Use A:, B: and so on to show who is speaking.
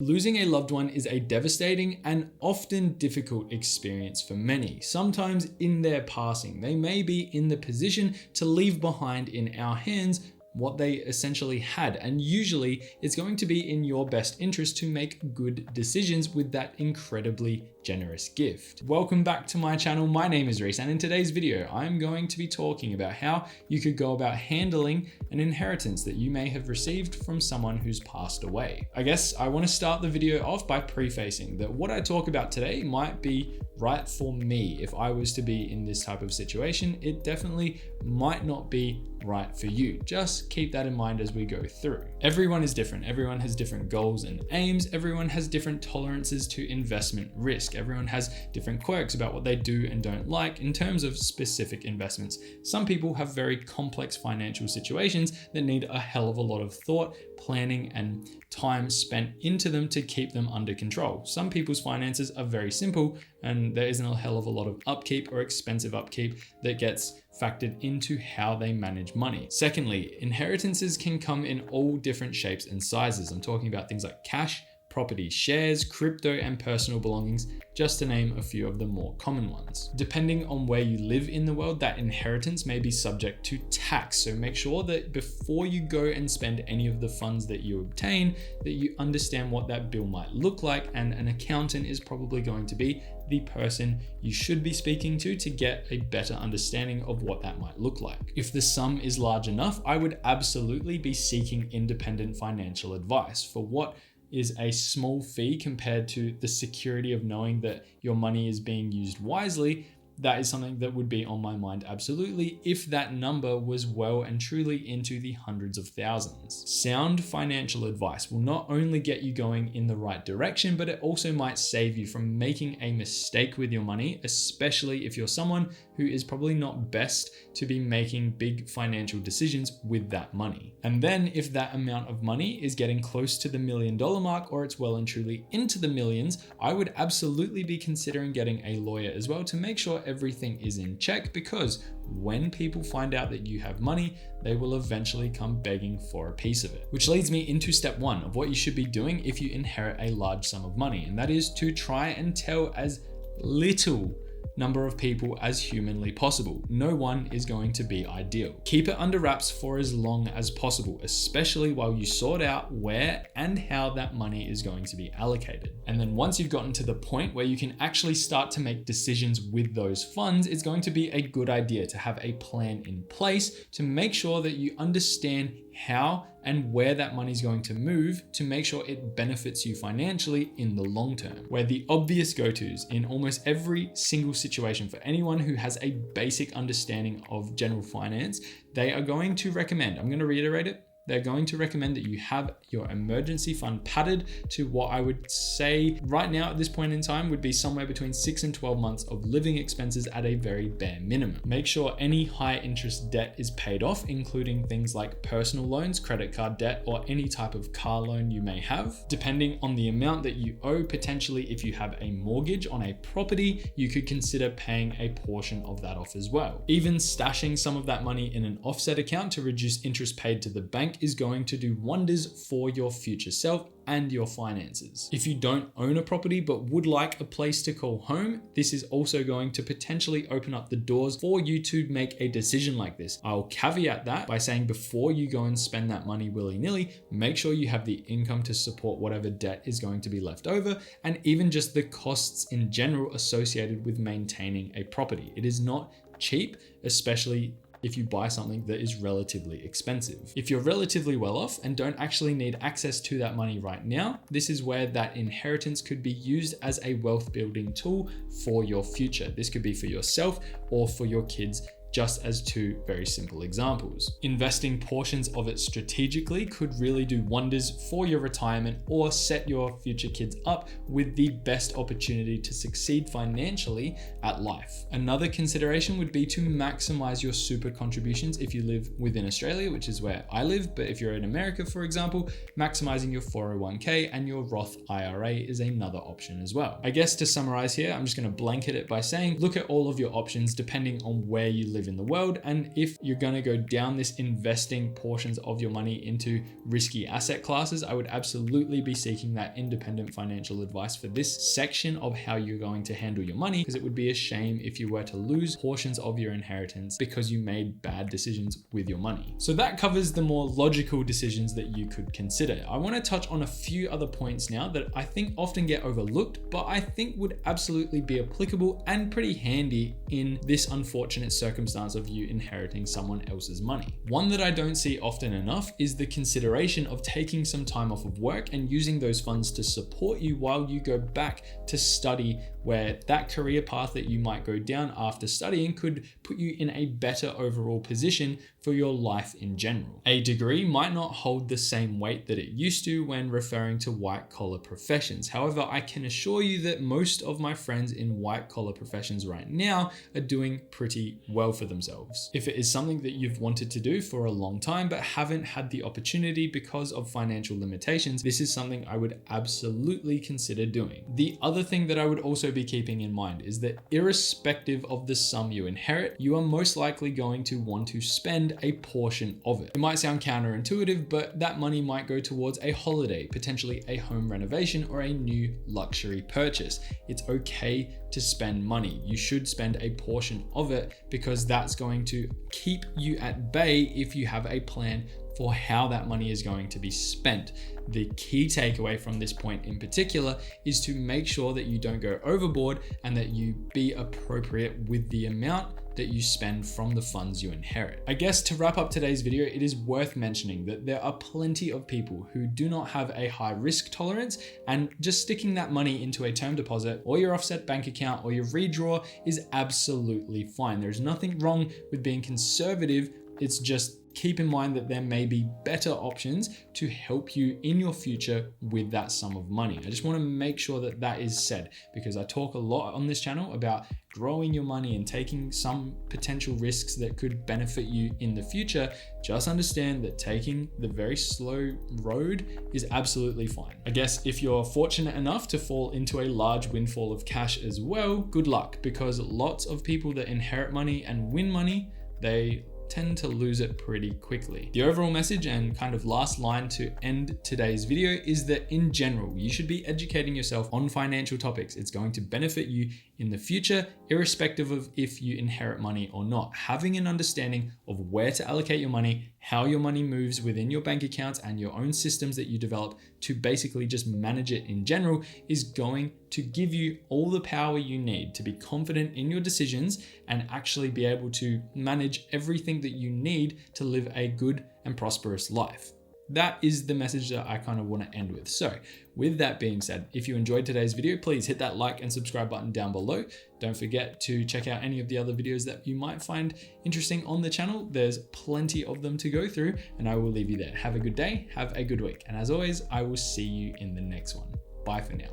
A: Losing a loved one is a devastating and often difficult experience for many. Sometimes in their passing, they may be in the position to leave behind in our hands what they essentially had. And usually it's going to be in your best interest to make good decisions with that incredibly generous gift. Welcome back to my channel. My name is Reece, and in today's video, I'm going to be talking about how you could go about handling an inheritance that you may have received from someone who's passed away. I guess I want to start the video off by prefacing that what I talk about today might be right for me. If I was to be in this type of situation, it definitely might not be right for you. Just keep that in mind as we go through. Everyone is different. Everyone has different goals and aims. Everyone has different tolerances to investment risk. Everyone has different quirks about what they do and don't like in terms of specific investments. Some people have very complex financial situations that need a hell of a lot of thought, planning, and time spent into them to keep them under control. Some people's finances are very simple and there isn't a hell of a lot of upkeep or expensive upkeep that gets factored into how they manage money. Secondly, inheritances can come in all different shapes and sizes. I'm talking about things like cash, property, shares, crypto, and personal belongings, just to name a few of the more common ones. Depending on where you live in the world, that inheritance may be subject to tax. So make sure that before you go and spend any of the funds that you obtain, that you understand what that bill might look like, and an accountant is probably going to be the person you should be speaking to get a better understanding of what that might look like. If the sum is large enough, I would absolutely be seeking independent financial advice. For what is a small fee compared to the security of knowing that your money is being used wisely, that is something that would be on my mind absolutely if that number was well and truly into the hundreds of thousands. Sound financial advice will not only get you going in the right direction, but it also might save you from making a mistake with your money, especially if you're someone who is probably not best to be making big financial decisions with that money. And then if that amount of money is getting close to the $1 million mark, or it's well and truly into the millions, I would absolutely be considering getting a lawyer as well to make sure everything is in check, because when people find out that you have money, they will eventually come begging for a piece of it. Which leads me into step one of what you should be doing if you inherit a large sum of money, and that is to try and tell as little number of people as humanly possible. No one is going to be ideal. Keep it under wraps for as long as possible, especially while you sort out where and how that money is going to be allocated. And then once you've gotten to the point where you can actually start to make decisions with those funds, it's going to be a good idea to have a plan in place to make sure that you understand how and where that money is going to move to make sure it benefits you financially in the long term. Where the obvious go-tos in almost every single situation for anyone who has a basic understanding of general finance, they are going to recommend, I'm going to reiterate it, they're going to recommend that you have your emergency fund padded to what I would say right now at this point in time would be somewhere between 6 and 12 months of living expenses at a very bare minimum. Make sure any high interest debt is paid off, including things like personal loans, credit card debt, or any type of car loan you may have. Depending on the amount that you owe, potentially if you have a mortgage on a property, you could consider paying a portion of that off as well. Even stashing some of that money in an offset account to reduce interest paid to the bank is going to do wonders for your future self and your finances. If you don't own a property but would like a place to call home, this is also going to potentially open up the doors for you to make a decision like this. I'll caveat that by saying before you go and spend that money willy-nilly, make sure you have the income to support whatever debt is going to be left over, and even just the costs in general associated with maintaining a property. It is not cheap, especially if you buy something that is relatively expensive. If you're relatively well off and don't actually need access to that money right now, this is where that inheritance could be used as a wealth building tool for your future. This could be for yourself or for your kids, just as two very simple examples. Investing portions of it strategically could really do wonders for your retirement or set your future kids up with the best opportunity to succeed financially at life. Another consideration would be to maximize your super contributions if you live within Australia, which is where I live, but if you're in America, for example, maximizing your 401k and your Roth IRA is another option as well. I guess to summarize here, I'm just going to blanket it by saying, look at all of your options depending on where you live live in the world. And if you're going to go down this investing portions of your money into risky asset classes, I would absolutely be seeking that independent financial advice for this section of how you're going to handle your money, because it would be a shame if you were to lose portions of your inheritance because you made bad decisions with your money. So that covers the more logical decisions that you could consider. I want to touch on a few other points now that I think often get overlooked, but I think would absolutely be applicable and pretty handy in this unfortunate circumstance of you inheriting someone else's money. One that I don't see often enough is the consideration of taking some time off of work and using those funds to support you while you go back to study, where that career path that you might go down after studying could put you in a better overall position for your life in general. A degree might not hold the same weight that it used to when referring to white collar professions. However, I can assure you that most of my friends in white collar professions right now are doing pretty well for themselves. If it is something that you've wanted to do for a long time but haven't had the opportunity because of financial limitations, this is something I would absolutely consider doing. The other thing that I would also be keeping in mind is that irrespective of the sum you inherit, you are most likely going to want to spend a portion of it. It might sound counterintuitive, but that money might go towards a holiday, potentially a home renovation or a new luxury purchase. It's okay to spend money. You should spend a portion of it because that's going to keep you at bay if you have a plan for how that money is going to be spent. The key takeaway from this point in particular is to make sure that you don't go overboard and that you be appropriate with the amount that you spend from the funds you inherit. I guess to wrap up today's video, it is worth mentioning that there are plenty of people who do not have a high risk tolerance, and just sticking that money into a term deposit or your offset bank account or your redraw is absolutely fine. There's nothing wrong with being conservative. It's just keep in mind that there may be better options to help you in your future with that sum of money. I just want to make sure that that is said, because I talk a lot on this channel about growing your money and taking some potential risks that could benefit you in the future. Just understand that taking the very slow road is absolutely fine. I guess if you're fortunate enough to fall into a large windfall of cash as well, good luck, because lots of people that inherit money and win money, they tend to lose it pretty quickly. The overall message and kind of last line to end today's video is that in general, you should be educating yourself on financial topics. It's going to benefit you in the future, irrespective of if you inherit money or not. Having an understanding of where to allocate your money, how your money moves within your bank accounts and your own systems that you develop to basically just manage it in general is going to give you all the power you need to be confident in your decisions and actually be able to manage everything that you need to live a good and prosperous life. That is the message that I kind of want to end with. So with that being said, if you enjoyed today's video, please hit that like and subscribe button down below. Don't forget to check out any of the other videos that you might find interesting on the channel. There's plenty of them to go through, and I will leave you there. Have a good day, have a good week. And as always, I will see you in the next one. Bye for now.